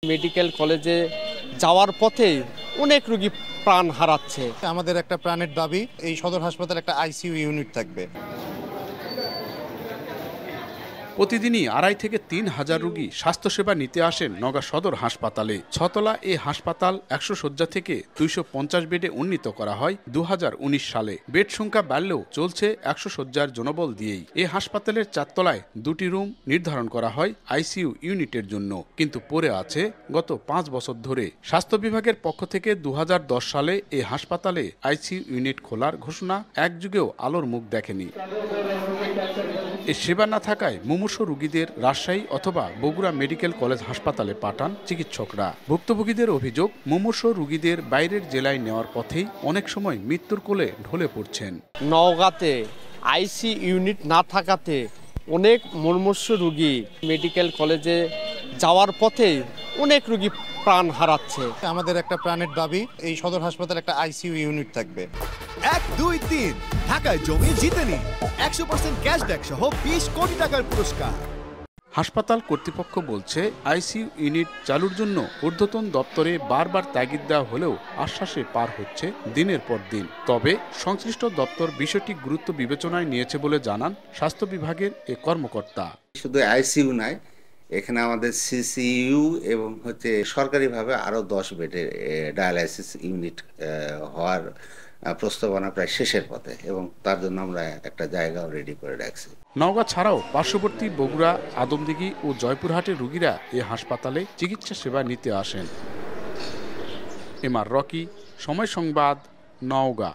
Medical কলেজে যাওয়ার পথে অনেক রোগী প্রাণ হারাচ্ছে। আমাদের একটা প্রাণের দাবি, এই সদর হাসপাতালে একটা আইসিইউ ইউনিট থাকবে। প্রতিদিনই 2,500 থেকে 3,000 রোগী স্বাস্থ্যসেবা নিতে আসেন নওগাঁ সদর হাসপাতালে। 6তলা এই হাসপাতাল 100 শয্যা থেকে 250 বেডে উন্নীত করা হয় 2019 সালে। বেড সংখ্যা বাড়লেও চলছে 100 শয্যার জনবল দিয়েই। এই হাসপাতালের 4 তলায় 2টি রুম নির্ধারণ করা হয় আইসিইউ ইউনিটের জন্য, কিন্তু পড়ে আছে গত 5 বছর ধরে। স্বাস্থ্য বিভাগের পক্ষ থেকে 2010 সালে এই হাসপাতালে আইসিইউ ইউনিট খোলার ঘোষণা এক যুগেও আলোর মুখ দেখেনি। এই সেবা না থাকায় মুমূর্ষু রোগীদের রাজশাহী অথবা বগুড়া মেডিকেল কলেজ হাসপাতালে পাঠান চিকিৎসকরা। ভুক্তভোগীদের অভিযোগ, মুমূর্ষু রোগীদের বাইরের জেলায় নেওয়ার পথেই অনেক সময় মৃত্যুর কোলে ঢলে পড়ছেন। নওগাঁতে আইসি ইউনিট না থাকাতে অনেক মুমূর্ষু রোগী মেডিকেল কলেজে যাওয়ার পথে অনেক রোগী প্রাণ হারাচ্ছে। আমাদের একটা প্রাণের দাবি, এই সদর হাসপাতালে একটা আইসিইউ ইউনিট থাকবে। 1, 2, 3 ঢাকায় জমি জিতে নিন 100% ক্যাশব্যাক সহ 20 কোটি টাকার পুরস্কার। হাসপাতাল কর্তৃপক্ষ বলছে, আইসিইউ ইউনিট চালুর জন্য ঊর্ধ্বতন দপ্তরে বারবার তাগিদ দেওয়া হলেও আশ্বাসে পার হচ্ছে দিনের পর দিন। তবে সংশ্লিষ্ট দপ্তর বিষয়টি গুরুত্ব বিবেচনায় নিয়েছে বলে জানান স্বাস্থ্য বিভাগের এ কর্মকর্তা। শুধু আইসিইউ নয়, এখানে আমাদের সিসিইউ এবং সরকারিভাবে আরও 10 বেডের ডায়ালাইসিস ইউনিট হওয়ার প্রস্তাবনা প্রায় শেষের পথে, এবং তার জন্য আমরা একটা জায়গাও রেডি করে রাখছি। নওগাঁ ছাড়াও পার্শ্ববর্তী বগুড়া, আদমদিঘি ও জয়পুরহাটের রোগীরা এ হাসপাতালে চিকিৎসা সেবা নিতে আসেন। এমআর রকি, সময় সংবাদ, নওগাঁ।